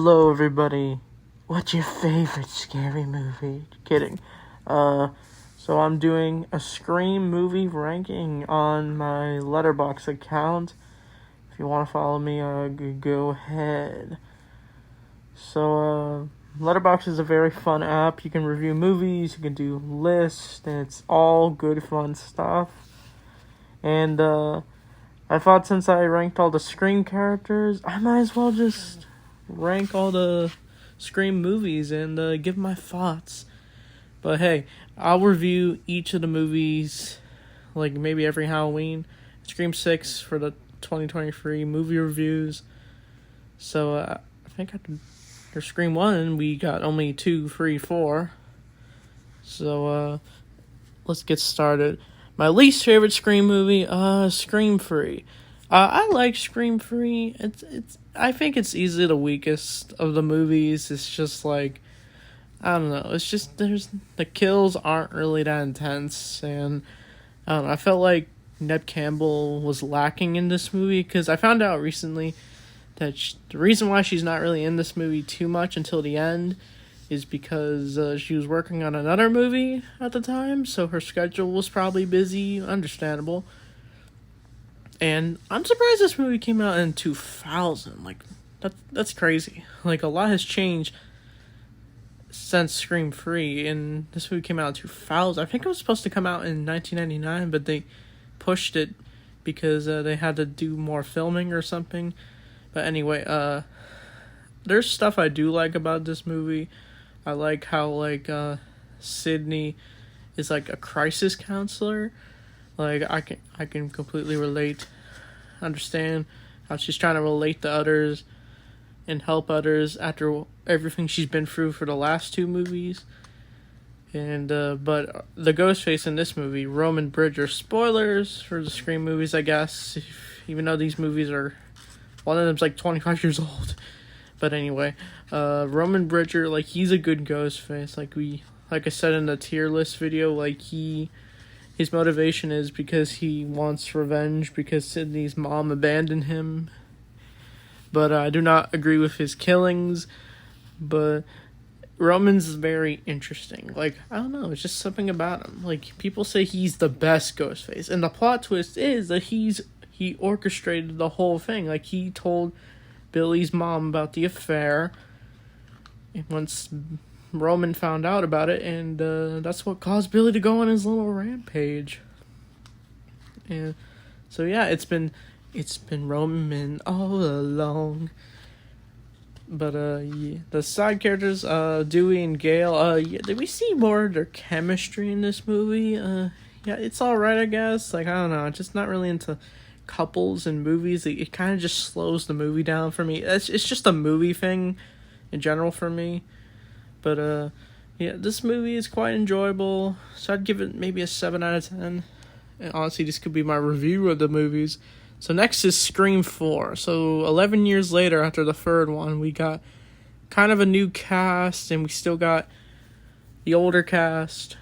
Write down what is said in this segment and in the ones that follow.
Hello everybody, what's your favorite scary movie? Kidding. So I'm doing a Scream movie ranking on my Letterboxd account. If you want to follow me, go ahead. So, Letterboxd is a very fun app. You can review movies, you can do lists, and it's all good fun stuff. And, I thought since I ranked all the Scream characters, I might as well just rank all the Scream movies and give my thoughts. But hey, I'll review each of the movies, like maybe every Halloween. Scream 6 for the 2023 movie reviews. So I think after Scream 1, we got only 2, 3, 4. So let's get started. My least favorite Scream movie, Scream 3. I like Scream 3. I think it's easily the weakest of the movies. It's just like, I don't know. It's just the kills aren't really that intense, and I don't know. I felt like Neve Campbell was lacking in this movie because I found out recently that the reason why she's not really in this movie too much until the end is because she was working on another movie at the time, so her schedule was probably busy. Understandable. And I'm surprised this movie came out in 2000. Like, that's crazy. Like, a lot has changed since Scream 3, and this movie came out in 2000. I think it was supposed to come out in 1999, but they pushed it because they had to do more filming or something. But anyway, there's stuff I do like about this movie. I like how, Sydney is, like, a crisis counselor. Like, I can completely understand how she's trying to relate to others and help others after everything she's been through for the last 2 movies. And, but the Ghostface in this movie, Roman Bridger, spoilers for the Scream movies, I guess, even though these movies are, one of them's like 25 years old. But anyway, Roman Bridger, like, he's a good Ghostface. Like I said in the tier list video, like, his motivation is because he wants revenge because Sydney's mom abandoned him. But I do not agree with his killings. But Roman's very interesting. Like, I don't know, it's just something about him. Like, people say he's the best Ghostface. And the plot twist is that he orchestrated the whole thing. Like, he told Billy's mom about the affair. And once Roman found out about it, and that's what caused Billy to go on his little rampage. And so yeah, it's been Roman all along. But yeah, the side characters, Dewey and Gale, did we see more of their chemistry in this movie? Yeah, it's alright, I guess. Like, I don't know, I'm just not really into couples in movies. It kind of just slows the movie down for me. It's just a movie thing in general for me. But, yeah, this movie is quite enjoyable, so I'd give it maybe a 7 out of 10. And honestly, this could be my review of the movies. So next is Scream 4. So 11 years later, after the third one, we got kind of a new cast, and we still got the older cast.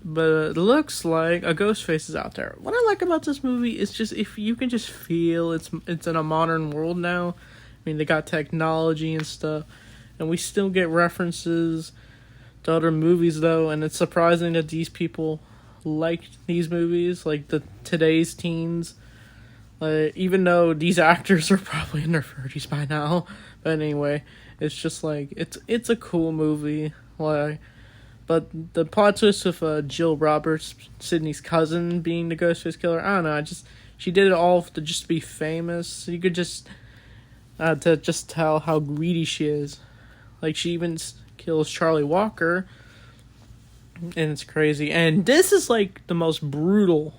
But it looks like a Ghostface is out there. What I like about this movie is just if you can just feel it's in a modern world now. I mean, they got technology and stuff. And we still get references to other movies, though, and it's surprising that these people like these movies, like today's teens. Even though these actors are probably in their 30s by now. But anyway, it's just like, it's a cool movie. Like, but the plot twist with Jill Roberts, Sydney's cousin, being the Ghostface killer, I don't know, she did it all to just be famous. You could just, to just tell how greedy she is. Like, she even kills Charlie Walker, and it's crazy. And this is, like, the most brutal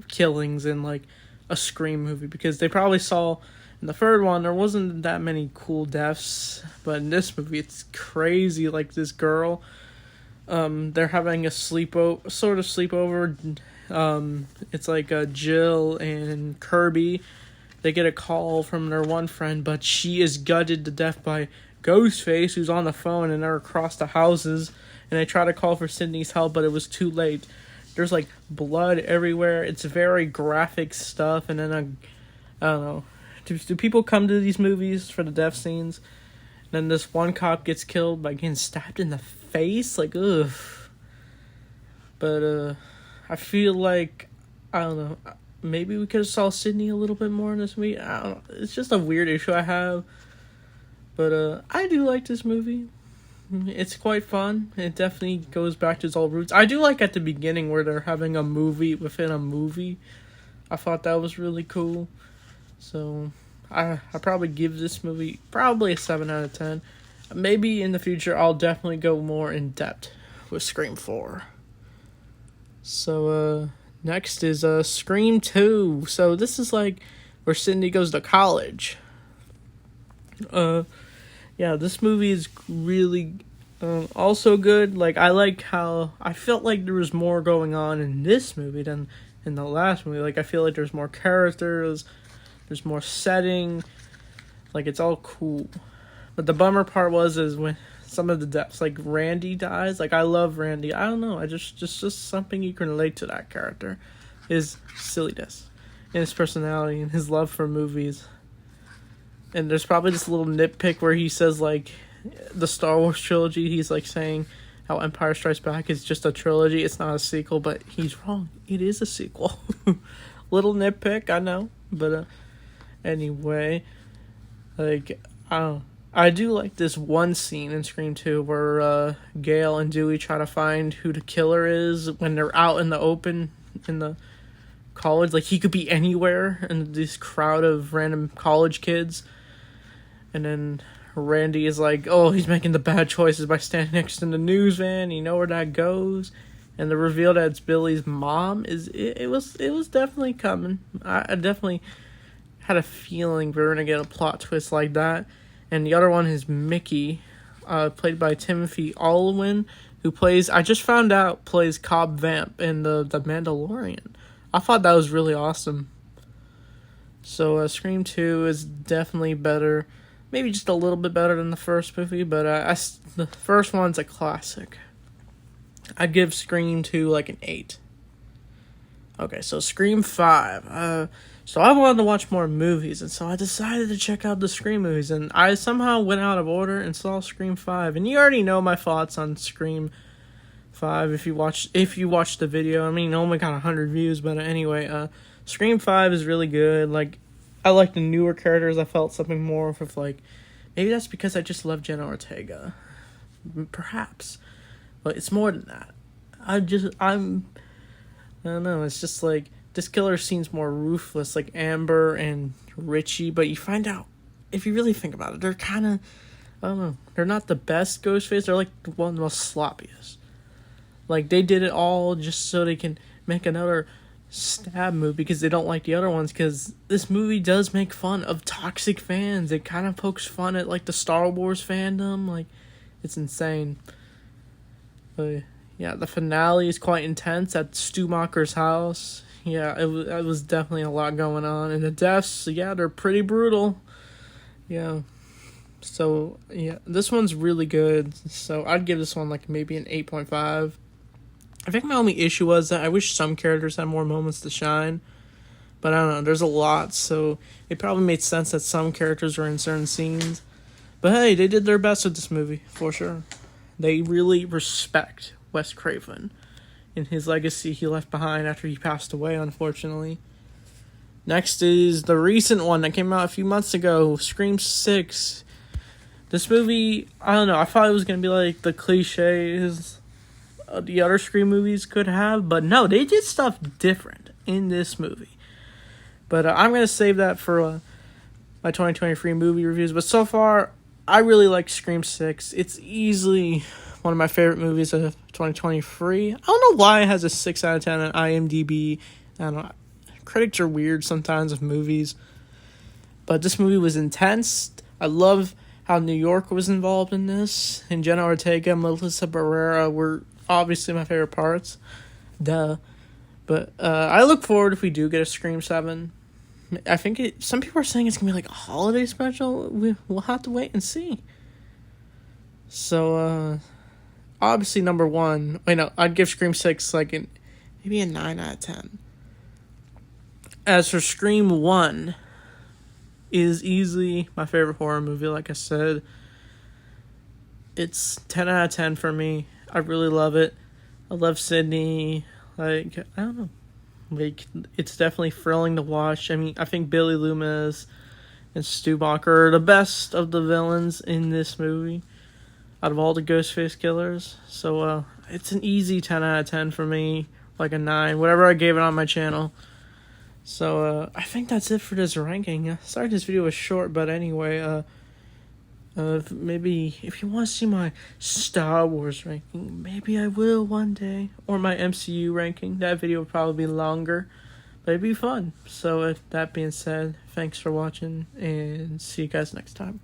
killings in, like, a Scream movie, because they probably saw in the third one, there wasn't that many cool deaths, but in this movie, it's crazy. Like, this girl, they're having a sleepover. It's like Jill and Kirby, they get a call from their one friend, but she is gutted to death by Ghostface, who's on the phone, and they're across the houses, and they try to call for Sydney's help, but it was too late. There's, like, blood everywhere. It's very graphic stuff, and then, I don't know. Do people come to these movies for the death scenes? Then this one cop gets killed by getting stabbed in the face. Like, ugh. But, I feel like, I don't know, maybe we could have saw Sydney a little bit more in this movie. I don't know. It's just a weird issue I have. But, I do like this movie. It's quite fun. It definitely goes back to its old roots. I do like at the beginning where they're having a movie within a movie. I thought that was really cool. So, I probably give this movie probably a 7 out of 10. Maybe in the future I'll definitely go more in depth with Scream 4. So, next is Scream 2. So this is like where Cindy goes to college. Yeah, this movie is really also good. Like, I like how I felt like there was more going on in this movie than in the last movie. Like, I feel like there's more characters, there's more setting. Like, it's all cool. But the bummer part is when some of the deaths, like Randy dies. Like, I love Randy. I don't know. I just something you can relate to that character. His silliness and his personality and his love for movies. And there's probably this little nitpick where he says, like, the Star Wars trilogy, he's, like, saying how Empire Strikes Back is just a trilogy. It's not a sequel, but he's wrong. It is a sequel. Little nitpick, I know. But, anyway, like, I do like this one scene in Scream 2 where, Gail and Dewey try to find who the killer is when they're out in the open in the college. Like, he could be anywhere in this crowd of random college kids. And then Randy is like, oh, he's making the bad choices by standing next to the news van. You know where that goes. And the reveal that it's Billy's mom it was definitely coming. I definitely had a feeling we were going to get a plot twist like that. And the other one is Mickey, played by Timothy Olyphant, who I just found out, plays Cobb Vamp in the Mandalorian. I thought that was really awesome. So, Scream 2 is definitely better. Maybe just a little bit better than the first movie, but the first one's a classic. I'd give Scream 2 like an 8. Okay, so Scream 5. So I wanted to watch more movies, and so I decided to check out the Scream movies, and I somehow went out of order and saw Scream 5. And you already know my thoughts on Scream 5 if you watched the video. I mean, it only got 100 views, but anyway, Scream 5 is really good. Like, I like the newer characters. I felt something more of, like, maybe that's because I just love Jenna Ortega. Perhaps. But it's more than that. I don't know, it's just like, this killer seems more ruthless, like Amber and Richie, but you find out, if you really think about it, they're kind of, I don't know, they're not the best Ghostface, they're like one of the most sloppiest. Like, they did it all just so they can make another stab movie because they don't like the other ones, because this movie does make fun of toxic fans. It kind of pokes fun at, like, the Star Wars fandom. Like, it's insane. But yeah, the finale is quite intense at Stumacher's house. Yeah, it was definitely a lot going on. And the deaths, yeah, they're pretty brutal. Yeah. So, yeah, this one's really good. So I'd give this one, like, maybe an 8.5. I think my only issue was that I wish some characters had more moments to shine. But I don't know, there's a lot, so it probably made sense that some characters were in certain scenes. But hey, they did their best with this movie, for sure. They really respect Wes Craven and his legacy he left behind after he passed away, unfortunately. Next is the recent one that came out a few months ago, Scream 6. This movie, I don't know, I thought it was going to be like the cliches the other Scream movies could have, but no, they did stuff different in this movie. But I'm going to save that for my 2023 movie reviews. But so far, I really like Scream 6. It's easily one of my favorite movies of 2023. I don't know why it has a 6 out of 10 on IMDb. I don't know. Critics are weird sometimes of movies. But this movie was intense. I love how New York was involved in this. And Jenna Ortega and Melissa Barrera were obviously my favorite parts. Duh. But I look forward if we do get a Scream 7. I think some people are saying it's going to be like a holiday special. We'll have to wait and see. So, obviously number 1. Wait, no, I'd give Scream 6 like maybe a 9 out of 10. As for Scream 1, is easily my favorite horror movie, like I said. it's 10 out of 10 for me. I really love it. I love Sydney. Like, I don't know. Like, it's definitely thrilling to watch. I mean, I think Billy Loomis and Stu Bacher are the best of the villains in this movie out of all the Ghostface killers. So, it's an easy 10 out of 10 for me. Like a 9, whatever I gave it on my channel. So, I think that's it for this ranking. Sorry this video was short, but anyway, maybe if you want to see my Star Wars ranking, maybe I will one day. Or my MCU ranking. That video will probably be longer, but it'd be fun. So, with that being said, thanks for watching, and see you guys next time.